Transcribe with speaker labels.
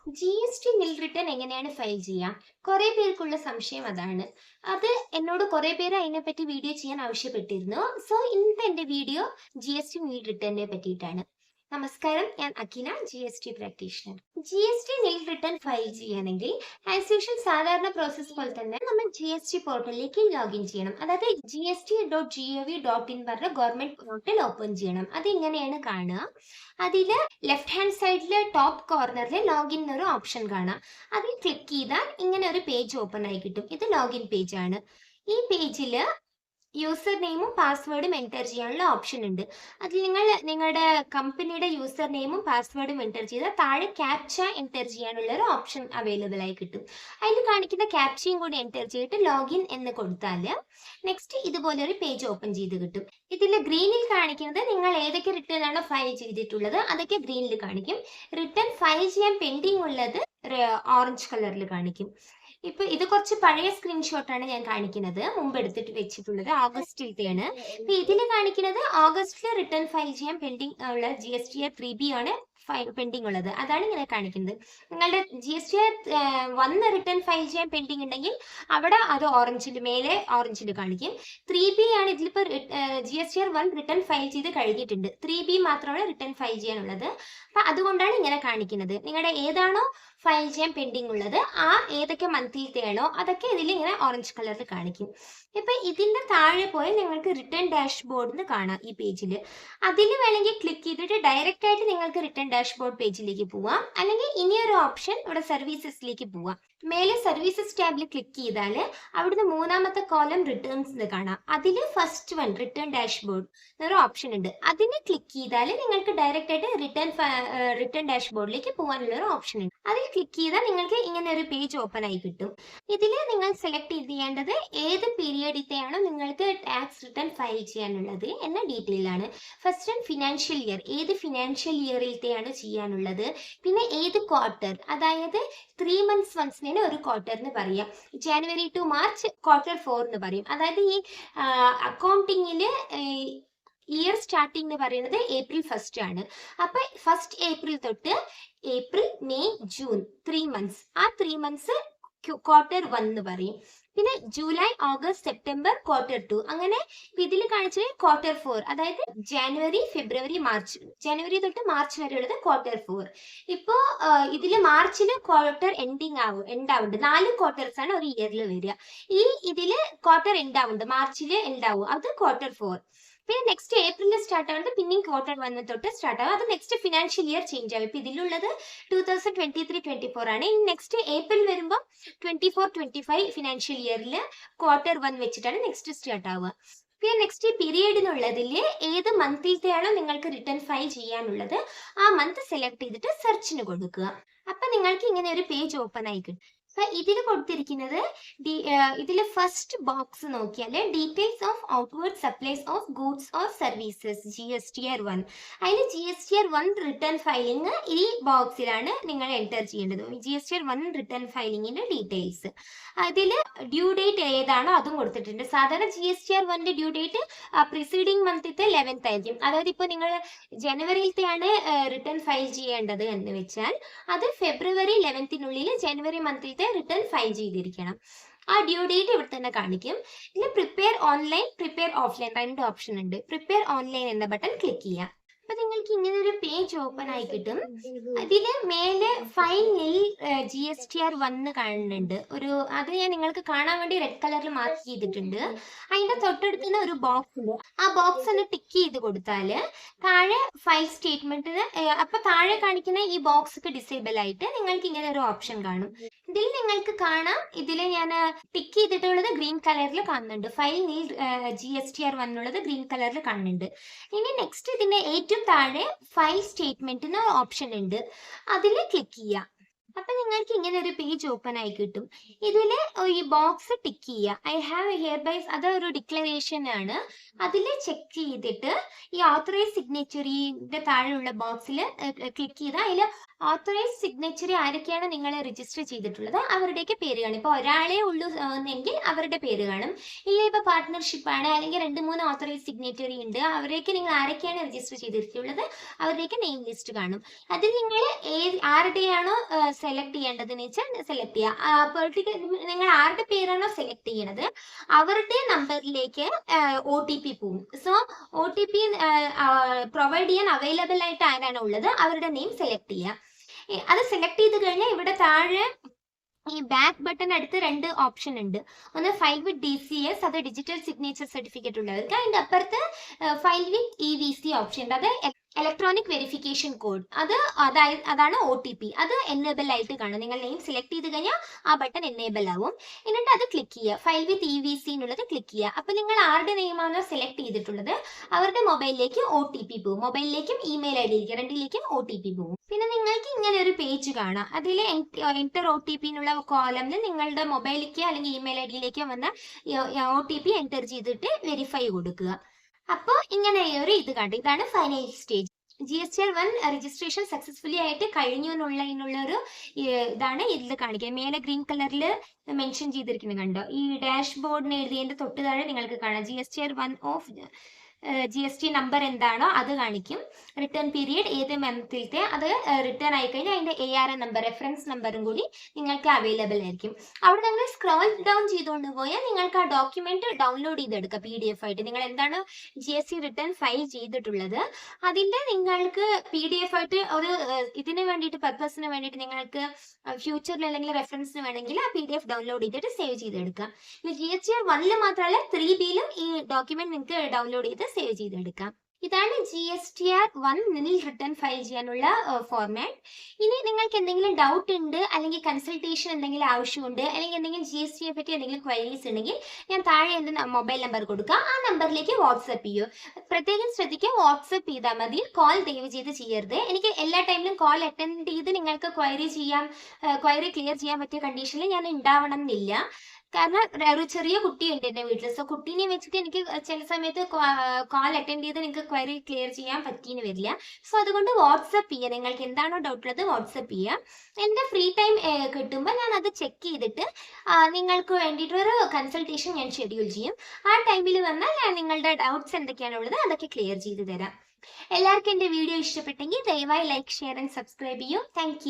Speaker 1: GST നിൽ return എങ്ങനെയാണ് file ചെയ്യാം? കുറെ പേർക്കുള്ള സംശയം അതാണ്. അത് എന്നോട് കുറെ പേര് അതിനെപ്പറ്റി വീഡിയോ ചെയ്യാൻ ആവശ്യപ്പെട്ടിരുന്നു. സോ ഇന്നത്തെ എന്റെ വീഡിയോ GST നിൽ റിട്ടേണിനെ പറ്റിയിട്ടാണ്. നമസ്കാരം, ഞാൻ അഖില, GST പ്രാക്ടീഷണർ. GST നിൽ റിട്ടേൺ ഫയൽ ചെയ്യണമെങ്കിൽ ആസ് യൂഷ്വൽ സാധാരണ പ്രോസസ് പോലെ തന്നെ നമ്മൾ GST പോർട്ടലിലേക്ക് ലോഗിൻ ചെയ്യണം. അതായത് gst.gov.in പറഞ്ഞ ഗവൺമെന്റ് പോർട്ടൽ ഓപ്പൺ ചെയ്യണം. അത് ഇങ്ങനെയാണ് കാണുക. അതില് ലെഫ്റ്റ് ഹാൻഡ് സൈഡിലെ ടോപ്പ് കോർണറിൽ ലോഗിൻ എന്നൊരു ഓപ്ഷൻ കാണാം. അതിൽ ക്ലിക്ക് ചെയ്താൽ ഇങ്ങനെ ഒരു പേജ് ഓപ്പൺ ആയി കിട്ടും. ഇത് ലോഗിൻ പേജ് ആണ്. ഈ പേജിൽ യൂസർ നെയിമും പാസ്വേഡും എൻ്റർ ചെയ്യാനുള്ള ഓപ്ഷൻ ഉണ്ട്. അതിൽ നിങ്ങൾ നിങ്ങളുടെ കമ്പനിയുടെ യൂസർ നെയിമും പാസ്വേഡും എൻ്റർ ചെയ്താൽ താഴെ ക്യാപ്ച എൻ്റർ ചെയ്യാനുള്ള ഒരു ഓപ്ഷൻ അവൈലബിൾ ആയി കിട്ടും. അതിൽ കാണിക്കുന്ന ക്യാപ്ചയും കൂടി എൻ്റർ ചെയ്തിട്ട് ലോഗിൻ എന്ന് കൊടുത്താൽ നെക്സ്റ്റ് ഇതുപോലെ ഒരു പേജ് ഓപ്പൺ ചെയ്ത് കിട്ടും. ഇതിൽ ഗ്രീനിൽ കാണിക്കുന്നത് നിങ്ങൾ ഏതൊക്കെ റിട്ടേൺ ആണോ ഫയൽ ചെയ്തിട്ടുള്ളത് അതൊക്കെ ഗ്രീനിൽ കാണിക്കും. റിട്ടേൺ ഫയൽ ചെയ്യാൻ പെൻഡിങ് ഉള്ളത് ഓറഞ്ച് കളറിൽ കാണിക്കും. ഇപ്പൊ ഇത് കുറച്ച് പഴയ സ്ക്രീൻഷോട്ടാണ് ഞാൻ കാണിക്കുന്നത്, മുമ്പ് എടുത്തിട്ട് വെച്ചിട്ടുള്ളത് ഓഗസ്റ്റിലത്തെയാണ്. ഇപ്പൊ ഇതിൽ കാണിക്കുന്നത് ഓഗസ്റ്റിൽ റിട്ടേൺ ഫയൽ ചെയ്യാൻ പെൻഡിങ് ഉള്ള GSTR 3B ആണ് പെൻഡിങ് ഉള്ളത്. അതാണ് ഇങ്ങനെ കാണിക്കുന്നത്. നിങ്ങളുടെ GSTR 1 റിട്ടേൺ ഫയൽ ചെയ്യാൻ പെൻഡിങ് ഉണ്ടെങ്കിൽ അവിടെ അത് ഓറഞ്ചിൽ മേലെ ഓറഞ്ചിൽ കാണിക്കും. 3B ആണ് ഇതിലിപ്പോൾ GSTR 1 റിട്ടേൺ ഫയൽ ചെയ്ത് കഴിഞ്ഞിട്ടുണ്ട്. 3B മാത്രമാണ് റിട്ടേൺ ഫയൽ ചെയ്യാനുള്ളത്. അപ്പൊ അതുകൊണ്ടാണ് ഇങ്ങനെ കാണിക്കുന്നത്. നിങ്ങളുടെ ഏതാണോ ഫയൽ ചെയ്യാൻ പെൻഡിങ് ഉള്ളത് ആ ഏതൊക്കെ മന്തിലത്തെയാണോ അതൊക്കെ ഇതിൽ ഇങ്ങനെ ഓറഞ്ച് കളറിൽ കാണിക്കും. ഇപ്പൊ ഇതിന്റെ താഴെ പോയി നിങ്ങൾക്ക് റിട്ടേൺ ഡാഷ്ബോർഡ് കാണാം ഈ പേജിൽ. അതിൽ വേണമെങ്കിൽ ക്ലിക്ക് ചെയ്തിട്ട് ഡയറക്റ്റ് ആയിട്ട് നിങ്ങൾക്ക് റിട്ടേൺ ഡാഷ്ബോർഡ് പേജിലേക്ക് പോവാം. അല്ലെങ്കിൽ ഇനിയൊരു ഓപ്ഷൻ ഇവിടെ സർവീസസിലേക്ക് പോവാം. മേലെ സർവീസസ് ടാബിൽ ക്ലിക്ക് ചെയ്താൽ അവിടുന്ന് മൂന്നാമത്തെ കോലം റിട്ടേൺസ് കാണാം. അതിൽ ഫസ്റ്റ് വൺ റിട്ടേൺ ഡാഷ്ബോർഡ് എന്നൊരു ഓപ്ഷൻ ഉണ്ട്. അതിനെ ക്ലിക്ക് ചെയ്താൽ നിങ്ങൾക്ക് ഡയറക്റ്റ് ആയിട്ട് റിട്ടേൺ ഡാഷ്ബോർഡിലേക്ക് പോകാനുള്ള ഒരു ഓപ്ഷൻ ഉണ്ട്. അതിൽ ക്ലിക്ക് ചെയ്താൽ നിങ്ങൾക്ക് ഇങ്ങനെ ഒരു പേജ് ഓപ്പൺ ആയി കിട്ടും. ഇതിൽ നിങ്ങൾ സെലക്ട് ചെയ്യേണ്ടത് ഏത് പീരിയഡിത്തെയാണോ നിങ്ങൾക്ക് ടാക്സ് റിട്ടേൺ ഫയൽ ചെയ്യാനുള്ളത് എന്ന ഡീറ്റെയിൽ ആണ്. ഫസ്റ്റ് ആൻഡ് ഫിനാൻഷ്യൽ ഇയർ, ഏത് ഫിനാൻഷ്യൽ ഇയറിലത്തെയാണ് ചെയ്യാനുള്ളത്, പിന്നെ ഏത് ക്വാർട്ടർ, അതായത് 3 months വൺസിനെ ഒരു ക്വാർട്ടർ എന്ന് പറയാം. ജനുവരി ടു മാർച്ച് Q4 എന്ന് പറയും. അതായത് ഈ അക്കൗണ്ടിങ്ങില് ഇയർ സ്റ്റാർട്ടിംഗ് എന്ന് പറയുന്നത് April 1 ആണ്. അപ്പൊ 1 April തൊട്ട് April, May, June 3 months, ആ 3 months Q1 എന്ന് പറയും. പിന്നെ ജൂലൈ, ഓഗസ്റ്റ്, സെപ്റ്റംബർ Q2. അങ്ങനെ ഇതിൽ കാണിച്ചത് Q4, അതായത് ജനുവരി, ഫെബ്രുവരി, മാർച്ച്. ജനുവരി തൊട്ട് മാർച്ച് വരെ ഉള്ളത് Q4. ഇപ്പോ ഇതിൽ മാർച്ചില് ക്വാർട്ടർ എൻഡ് ആവുന്നുണ്ട്. 4 ക്വാർട്ടേഴ്സ് ആണ് ഒരു ഇയറിൽ വരിക. ഇതില് ക്വാർട്ടർ എൻഡ് ആവുന്നുണ്ട്, മാർച്ചില് എൻഡ് ആവും, അത് Q4. പിന്നെ നെക്സ്റ്റ് ഏപ്രിലിൽ സ്റ്റാർട്ട് ആവുന്നത് പിന്നെയും Q1 തൊട്ട് സ്റ്റാർട്ട് ആവും. അത് നെക്സ്റ്റ് ഫിനാൻഷ്യൽ ഇയർ ചേഞ്ച് ആവും. ഇപ്പൊ ഇതിലുള്ളത് 2023-24 ആണ്. ഇനി നെക്സ്റ്റ് ഏപ്രിൽ വരുമ്പോൾ 24-25 ഫിനാൻഷ്യൽ ഇയറിൽ Q1 വെച്ചിട്ടാണ് നെക്സ്റ്റ് സ്റ്റാർട്ട് ആവുക. പിന്നെ നെക്സ്റ്റ് പീരിയഡിനുള്ളതിൽ ഏത് മന്തിലത്തെയാണോ നിങ്ങൾക്ക് റിട്ടേൺ ഫയൽ ചെയ്യാനുള്ളത് ആ മന്ത് സെലക്ട് ചെയ്തിട്ട് സെർച്ചിന് കൊടുക്കുക. അപ്പൊ നിങ്ങൾക്ക് ഇങ്ങനെ ഒരു പേജ് ഓപ്പൺ ആയി കിട്ടും. അപ്പൊ ഇതിൽ കൊടുത്തിരിക്കുന്നത് ഇതിലെ ഫസ്റ്റ് ബോക്സ് നോക്കിയാൽ details of outward supplies of goods or services GSTR 1. അതിൽ GSTR 1 റിട്ടേൺ ഫയലിംഗ് ഈ ബോക്സിലാണ് നിങ്ങൾ എൻ്റർ ചെയ്യേണ്ടത്. GSTR 1 റിട്ടേൺ ഫയലിംഗിന്റെ ഡീറ്റെയിൽസ്. അതിൽ ഡ്യൂ ഡേറ്റ് ഏതാണോ അതും കൊടുത്തിട്ടുണ്ട്. സാധാരണ GSTR 1 ഡ്യൂ ഡേറ്റ് പ്രിസീഡിംഗ് മന്തിത്തെ 11th ആയിരിക്കും. അതായത് ഇപ്പോൾ നിങ്ങൾ ജനുവരിയിലത്തെയാണ് റിട്ടേൺ ഫയൽ ചെയ്യേണ്ടത് എന്ന് വെച്ചാൽ അത് ഫെബ്രുവരി 11th ജനുവരി മന്തിലത്തെ റിട്ടേൺ ഫയൽ ചെയ്തിരിക്കണം. ആ ഡ്യൂ ഡേറ്റ് ഇവിടെ തന്നെ കാണിക്കും. ഇതിൽ prepare online, prepare offline 2 option ഉണ്ട്. പ്രിപ്പയർ ഓൺലൈൻ എന്ന ബട്ടൺ ക്ലിക്ക് ചെയ്യാം. അപ്പൊ നിങ്ങൾക്ക് ഇങ്ങനെ ഒരു പേജ് ഓപ്പൺ ആയി കിട്ടും. അതില് മേലെ ഫയൽ നിൽ GSTR 1 കാണുന്നുണ്ട്. അത് ഞാൻ നിങ്ങൾക്ക് കാണാൻ വേണ്ടി റെഡ് കളറിൽ മാർക്ക് ചെയ്തിട്ടുണ്ട്. അതിന്റെ തൊട്ടടുത്ത് തന്നെ ഒരു ബോക്സ് ഉണ്ട്. ആ ബോക്സ് ഒന്ന് ടിക്ക് ചെയ്ത് കൊടുത്താല് താഴെ ഫയൽ സ്റ്റേറ്റ്മെന്റിന് അപ്പൊ താഴെ കാണിക്കുന്ന ഈ ബോക്സ് ഒക്കെ ഡിസേബിൾ ആയിട്ട് നിങ്ങൾക്ക് ഇങ്ങനെ ഒരു ഓപ്ഷൻ കാണും. ഇതിൽ നിങ്ങൾക്ക് കാണാം, ഇതിൽ ഞാൻ ടിക്ക് ചെയ്തിട്ടുള്ളത് ഗ്രീൻ കളറിൽ കാണുന്നുണ്ട്. ഫയൽ നിൽ GSTR 1 ഉള്ളത് ഗ്രീൻ കളറിൽ കാണുന്നുണ്ട്. ഇനി നെക്സ്റ്റ് ഇതിന്റെ ഏറ്റവും താഴെ ഫയൽ സ്റ്റേറ്റ്മെന്റിന് ഓപ്ഷൻ ഉണ്ട്. അതിൽ ക്ലിക്ക് ചെയ്യാം. അപ്പൊ നിങ്ങൾക്ക് ഇങ്ങനെ ഒരു പേജ് ഓപ്പൺ ആയി കിട്ടും. ഇതില് ഈ ബോക്സ് ടിക്ക് ചെയ്യുക. ഐ ഹാവ് ഹിയർ ബൈ, അതൊരു ഡിക്ലറേഷൻ ആണ്. അതിൽ ചെക്ക് ചെയ്തിട്ട് ഈ ഓത്തറൈസ് സിഗ്നേച്ചറിന്റെ താഴെയുള്ള ബോക്സിൽ ക്ലിക്ക് ചെയ്താൽ അതിൽ ഓത്തറൈസ് സിഗ്നേച്ചറി ആരൊക്കെയാണ് നിങ്ങൾ രജിസ്റ്റർ ചെയ്തിട്ടുള്ളത് അവരുടെയൊക്കെ പേര് കാണും. ഇപ്പോൾ ഒരാളെ ഉള്ളൂ എങ്കിൽ അവരുടെ പേര് കാണും. ഇല്ല ഇപ്പോൾ പാർട്ട്ണർഷിപ്പ് ആണ് അല്ലെങ്കിൽ 2-3 ഓത്തറൈസ് സിഗ്നേറ്ററി ഉണ്ട്, അവരെയൊക്കെ നിങ്ങൾ ആരൊക്കെയാണ് രജിസ്റ്റർ ചെയ്തിട്ടുള്ളത് അവരുടെയൊക്കെ നെയിം ലിസ്റ്റ് കാണും. അതിൽ നിങ്ങൾ ആരുടെയാണോ സെലക്ട് ചെയ്യേണ്ടതെന്ന് വെച്ചാൽ സെലക്ട് ചെയ്യുക. പെർട്ടിക്കുലർ നിങ്ങൾ ആരുടെ പേരാണോ സെലക്ട് ചെയ്യണത് അവരുടെ നമ്പറിലേക്ക് OTP പോവും. സോ OTP പ്രൊവൈഡ് ചെയ്യാൻ അവൈലബിൾ ആയിട്ട് ആരാണോ ഉള്ളത് അവരുടെ നെയിം സെലക്ട് ചെയ്യുക. അത് സെലക്ട് ചെയ്ത് കഴിഞ്ഞാൽ ഇവിടെ താഴെ ഈ ബാക്ക് ബട്ടൺ അടുത്ത് 2 ഓപ്ഷൻ ഉണ്ട്. ഒന്ന് ഫയൽ വിത്ത് DCS, അത് ഡിജിറ്റൽ സിഗ്നേച്ചർ സർട്ടിഫിക്കറ്റ് ഉള്ളവർക്ക്. അതിന്റെ അപ്പുറത്ത് ഫയൽ വിത്ത് EVC ഓപ്ഷൻ ഉണ്ട്, അത് ഇലക്ട്രോണിക് വെരിഫിക്കേഷൻ കോഡ്. അതാണ് OTP. അത് എനേബിൾ ആയിട്ട് കാണും. നിങ്ങൾ നെയിം സെലക്ട് ചെയ്ത് കഴിഞ്ഞാൽ ആ ബട്ടൺ എനേബിൾ ആവും. എന്നിട്ട് അത് ക്ലിക്ക് ചെയ്യുക, ഫയൽ വിത്ത് EVC എന്നുള്ളത് ക്ലിക്ക് ചെയ്യുക. അപ്പൊ നിങ്ങൾ ആരുടെ നെയിമാണോ സെലക്ട് ചെയ്തിട്ടുള്ളത് അവരുടെ മൊബൈലിലേക്ക് OTP പോകും. മൊബൈലിലേക്കും ഇമെയിൽ ID രണ്ടിലേക്കും OTP പോകും. പിന്നെ നിങ്ങൾക്ക് ഇങ്ങനെ ഒരു പേജ് കാണാം. അതിൽ എന്റർ OTP എന്നുള്ള കോളമിൽ നിങ്ങളുടെ മൊബൈലിലേക്കോ അല്ലെങ്കിൽ ഇമെയിൽ IDയിലേക്കോ വന്ന OTP എൻ്റർ ചെയ്തിട്ട് വെരിഫൈ കൊടുക്കുക. അപ്പോൾ ഇങ്ങനെ ഒരു ഇത് കണ്ടു. ഇതാണ് final stage. GSTR 1 registration successfully ആയിട്ട് കഴിഞ്ഞു എന്നുള്ള ഒരു ഇതാണ് ഇതിൽ കാണിക്കുന്നത്. മേലെ ഗ്രീൻ കളറിൽ മെൻഷൻ ചെയ്തിരിക്കുന്നത് കണ്ടോ? ഈ ഡാഷ് ബോർഡിന് എഴുതിയതിന്റെ തൊട്ട് താഴെ നിങ്ങൾക്ക് കാണാം GSTR 1 ഓഫ് GST നമ്പർ എന്താണോ അത് കാണിക്കും. റിട്ടേൺ പീരീഡ് ഏത് മന്തിലത്തെ അത് റിട്ടേൺ ആയി കഴിഞ്ഞാൽ അതിന്റെ ARN നമ്പർ റെഫറൻസ് നമ്പറും കൂടി നിങ്ങൾക്ക് അവൈലബിൾ ആയിരിക്കും. അവിടെ നിങ്ങൾ സ്ക്രോൾ ഡൗൺ ചെയ്തുകൊണ്ട് പോയാൽ നിങ്ങൾക്ക് ആ ഡോക്യുമെന്റ് ഡൗൺലോഡ് ചെയ്തെടുക്കാം PDF ആയിട്ട്. നിങ്ങൾ എന്താണ് GST റിട്ടേൺ ഫയൽ ചെയ്തിട്ടുള്ളത് അതിന്റെ നിങ്ങൾക്ക് PDF ആയിട്ട് ഒരു ഇതിന് വേണ്ടിയിട്ട് പർപ്പസിന് വേണ്ടിയിട്ട് നിങ്ങൾക്ക് ഫ്യൂച്ചറിൽ അല്ലെങ്കിൽ റെഫറൻസിന് വേണമെങ്കിൽ ആ PDF ഡൗൺലോഡ് ചെയ്തിട്ട് സേവ് ചെയ്തെടുക്കാം. GSTR 1 മാത്രമല്ല 3Bയിലും ഈ ഡോക്യുമെന്റ് നിങ്ങൾക്ക് ഡൗൺലോഡ് ചെയ്ത് സേവ് ചെയ്തെടുക്കാം. ഇതാണ് GSTR 1 നിൽ റിട്ടേൺ ഫയൽ ചെയ്യാനുള്ള ഫോർമാറ്റ്. ഇനി നിങ്ങൾക്ക് എന്തെങ്കിലും ഡൗട്ട് ഉണ്ട് അല്ലെങ്കിൽ കൺസൾട്ടേഷൻ എന്തെങ്കിലും ആവശ്യമുണ്ട് അല്ലെങ്കിൽ എന്തെങ്കിലും GSTയെ പറ്റി എന്തെങ്കിലും ക്വയറീസ് ഉണ്ടെങ്കിൽ ഞാൻ താഴെ എൻ്റെ മൊബൈൽ നമ്പർ കൊടുക്കാം, ആ നമ്പറിലേക്ക് വാട്സപ്പ് ചെയ്യൂ. പ്രത്യേകം ശ്രദ്ധിക്കുക, വാട്സപ്പ് ചെയ്താൽ മതി, കോൾ ദയവ് ചെയ്ത് ചെയ്യരുത്. എനിക്ക് എല്ലാ ടൈമിലും കോൾ അറ്റൻഡ് ചെയ്ത് നിങ്ങൾക്ക് ക്വയറി ക്ലിയർ ചെയ്യാൻ പറ്റിയ കണ്ടീഷനിൽ ഞാൻ ഉണ്ടാവണം എന്നില്ല. കാരണം ഒരു ചെറിയ കുട്ടിയുണ്ട് എൻ്റെ വീട്ടിൽ. സോ കുട്ടീനെ വെച്ചിട്ട് എനിക്ക് ചില സമയത്ത് കോൾ അറ്റൻഡ് ചെയ്ത് നിങ്ങൾക്ക് ക്വയറി ക്ലിയർ ചെയ്യാൻ പറ്റിയെന്ന് വരില്ല. സോ അതുകൊണ്ട് വാട്സപ്പ് ചെയ്യുക, നിങ്ങൾക്ക് എന്താണോ ഡൗട്ട് ഉള്ളത് വാട്സപ്പ് ചെയ്യുക. എൻ്റെ ഫ്രീ ടൈം കിട്ടുമ്പോൾ ഞാൻ അത് ചെക്ക് ചെയ്തിട്ട് നിങ്ങൾക്ക് വേണ്ടിയിട്ടൊരു കൺസൾട്ടേഷൻ ഞാൻ ഷെഡ്യൂൾ ചെയ്യും. ആ ടൈമിൽ വന്നാൽ ഞാൻ നിങ്ങളുടെ ഡൗട്ട്സ് എന്തൊക്കെയാണുള്ളത് അതൊക്കെ ക്ലിയർ ചെയ്ത് തരാം. എല്ലാവർക്കും എൻ്റെ വീഡിയോ ഇഷ്ടപ്പെട്ടെങ്കിൽ ദയവായി ലൈക്ക്, ഷെയർ ആൻഡ് സബ്സ്ക്രൈബ് ചെയ്യൂ. താങ്ക്